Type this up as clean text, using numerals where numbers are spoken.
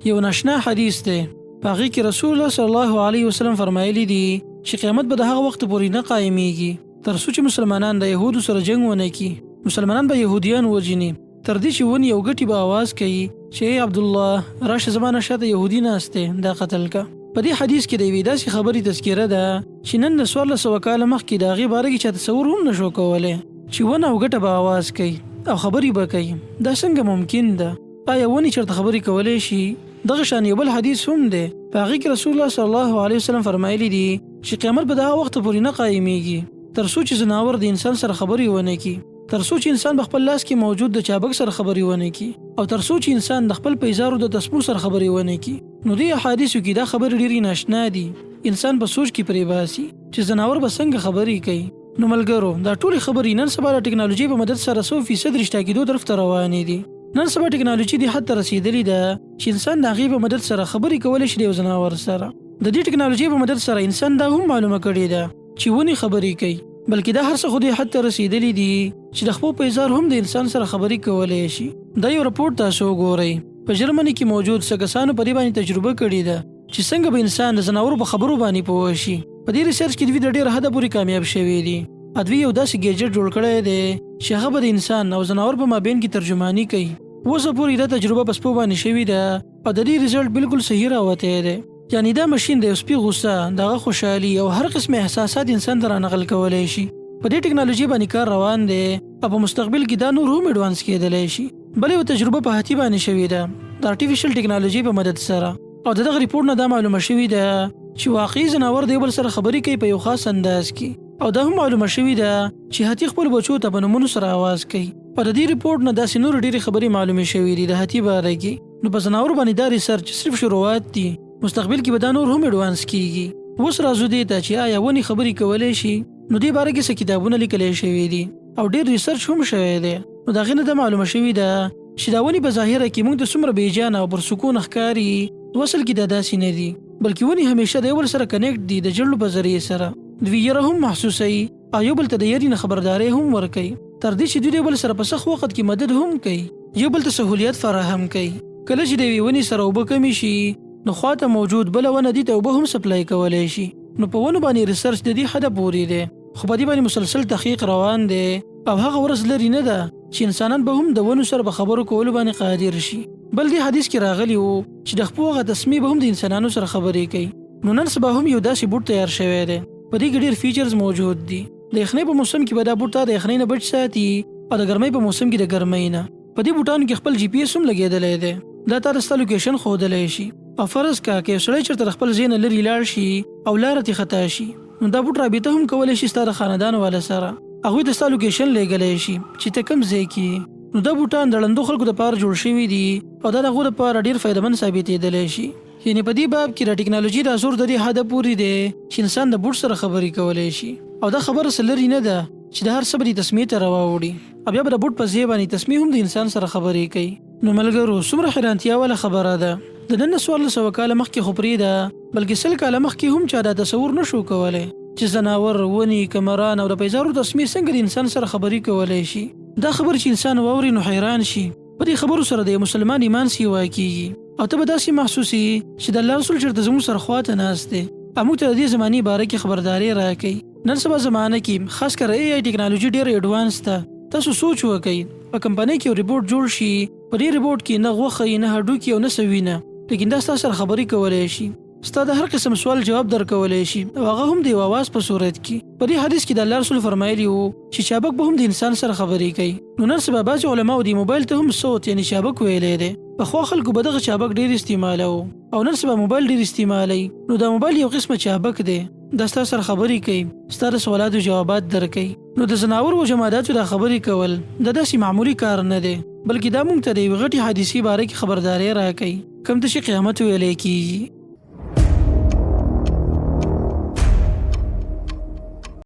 یو ناشنا حدیث دی. په هغې کې رسول الله صلی الله علیه وسلم فرمایلی دي چې قیامت به د هغه وخت پورې نه قایمیږي تر څو چې مسلمانان د یهودو سره جنگ ونه کړي. مسلمانان به یهودیان وژني تر دې چې ونې یو ګټي به آواز کوي چې ای عبدالله راشه زما نه شاته یهودي ناست دی دا قتل کا. په دې حدیث کې د یوې داسې خبرې تذکره ده چې نن د 1400 کاله مخکې د هغې باره کې چا تصور هم نشو کولی چې ونه او ګټه به آواز کوي او خبرې به کوي. دا څنګه ممکن ده؟ آیا ونې چېرته خبرې کولی شي؟ دغه شان یو بل حدیث هم دی په هغې کې رسول الله صلی الله علیه وسلم فرمایلی دي چې قیامت به د هغه وخت پورې نه قایمیږي تر څو چې ځناور د انسان سره خبرې ونه کړي، تر څو چې انسان په خپل لاس کې موجود د چابک سره خبرې ونه کړي، او تر څو چې انسان د خپل پیزارو د تسبو سره خبرې ونه کړي. نو دې احادیثو کې دا خبرې ډېرې ناشنا دي. انسان په سوچ کې پرې باسي چې ځناور به څنګه خبرې کوي. نو ملګرو دا ټولې خبرې نن سبا د ټکنالوژي په مدد سره 100% رښتیا کېدو طرف ته روانې دي. نن سبا ټکنالوژي دې حد ته رسېدلې ده چې انسان د هغې په مدد سره خبرې کولی شي د یو ځناور سره. د دې ټکنالوژي په مدد سره انسان دا هم معلومه کړې ده چې ونې خبرې کوي، بلکې دا هر څه خو دې حد ته رسېدلي دي چې د خپل پیزار هم د انسان سره خبرې کولی شي. دا یو رپورټ تاسو وګورئ. په جرمني کې موجود څه کسانو په دې باندې تجربه کړې ده چې څنګه به انسان د ځناورو په خبرو باندې پوه شي. په دې ریسرچ کې دوی د ډېر حده پورې کامیاب شوي دي. دوی یو داسې ګیجټ جوړ کړی دی چې هغه به د انسان او ځناور په مابین کې ترجماني کوي. اوسه پورې دا تجربه په سپو باندې شوې ده او د دې رزلټ بالکل صحیح راوتی دی. یعنی دا ماشین د یو سپي غوسه، دغه خوشحالي او هر قسم احساسات انسان ته رانقل کولی شي. په دې ټکنالوژي باندې کار روان دی او په مستقبل کې دا نور هم ایډوانس کېدلی شي. بل یو تجربه په هاتي باندې شوې ده د آرټیفیشل ټکنالوژي په مدد سره، او دغه ریپورټ نه دا معلومه شوې ده چې واقعي ځناور د یو بل سره خبرې کوي په یو خاص انداز کې، او دا هم معلومه شوې ده چې هاتي خپل بچو ته په نومونو سره آواز کوي. په دې ریپورټ نه داسې نور ډېرې خبرې معلومې شوې دي د هاتي باره کې. نو په ځناور باندې دا ریسرچ صرف شروعات دي، مستقبل کې به دا نور هم ایډوانس کیږي. اوس راځو دې ته چې آیا ونې خبرې کولی شي؟ نو دې باره کې څه کتابونه لیکلی شوي دي او ډېر ریسرچ هم شوی دی. نو د هغې نه دا معلومه شوې ده چې دا ونې په ظاهره کې موږ ته څومره بېجانه او پرسکون ښکاري، اصل کې دا داسې نه دي، بلکې ونې همیشه د یو بل سره کنیکټ دي د جړلو په ذریعې سره. دوی یره هم محسوسوي او یو بل ته د یرې نه خبرداری هم ورکوي، تر دې چې دوی د یو بل سره په سخت وخت کې مدد هم کوي، یو بل ته سهولیت فراهم کوي. کله چې د یوې ونې سره اوبه کمې شي نو خواته موجود بله ونه دې ته اوبه هم سپلای کولی شي. نو په ونو باندې ریسرچ د دې حده پورې دی، خو په دې باندې مسلسل تحقیق روان دی او هغه ورځ لري نه ده چې انسانان به هم د ونو سره په خبرو کولو باندې قادر شي. بل دې حدیث کې راغلی وو چې د خپل هغه تسمې به هم د انسانانو سره خبرې کوي. نو نن سبا هم یو داسې بوټ تیار شوی دی، په دې کې ډېر فیچرز موجود دي. د یخنۍ په موسم کې به دا بوټ تا د یخنۍ نه بچ ساتي او د ګرمۍ په موسم کې د ګرمۍ نه. په دې بوټانو کې خپل جی پی ایس هم لګېدلی دی، دا تا د ستا لوکیشن ښودلی شي. او فرض کا که یو سړی چېرته د خپل ځای نه لرې لاړ شي او لاره ترې خطا شي، نو دا بوټ رابطه هم کولی شي ستا د خاندان والا سره، هغوی ته ستا لوکیشن لیږلی شي چې ته کوم ځای کې. نو دا بوټان د ړندو خلکو دپاره جوړ شوي دي او دا د هغو دپاره ډېر فایدهمند ثابتېدلی شي. یعنې په دې باب کې د ټکنالوژي دا زور د دې حده پورې دی چې انسان د بوټ سره خبرې کولی شي، او دا خبره څه لرې نه ده چې د هر څه به دې تسمې ته راواوړي، او بیا به د بوټ په ځای باندې تسمې هم د انسان سره خبرې کوي. نو ملګرو څومره حیرانتیا واله خبره ده. د نن 1400 کاله مخکې خو پرېږده، بلکې 100 کاله مخکې هم چا دا تصور نشو کولی چې ځناور، ونې، کمران او د پیزارو تسمې څنګه د انسان سره خبرې کولی شي. دا خبر چې انسان واوري نو حیران شي. په دې خبرو سره د مسلمان ایمان سیوا کیږي او ته به داسې محسوسي چې د الله رسول چېرته زموږ سره خواته ناست دی او موږ ته د دې زمانې باره کې خبرداری راکوي. نن سبا زمانه کې خاص کر ای آی ټکنالوژي ډېره ایډوانس ده. تاسو سوچ وکئ، په کمپنۍ کې یو ریپورټ جوړ شي، په دې ریپورټ کې نه غوښه، نه هډوکي او نه څه وینه، لیکن دا ستا سره خبرې کولی شي، ستا د هر قسم سوال جواب درکولی شي، او هغه هم د یو اواز په صورت کې. په دې حدیث کې د الله رسول فرمایلي وو چې چابک به هم د انسان سره خبرې کوي. نو نن سبا بعضې علماو د موبایل ته هم صوت یعنی چابک ویلی دی. پخوا خلکو به دغه چابک ډېر استعمالوه او نن سبا موبایل ډېر استعمالوي. نو دا موبایل یو قسمه چابک دی، دا ستا سره خبرې کوي، ستا د سوالاتو جوابات درکوي. نو د ځناورو او جماداتو دا خبرې کول دا داسې معمولي کار نه دی، بلکې دا موږ ته د یوې غټې حادثې باره کې خبرداری راکوي، کوم ته چې قیامت ویلی کېږي.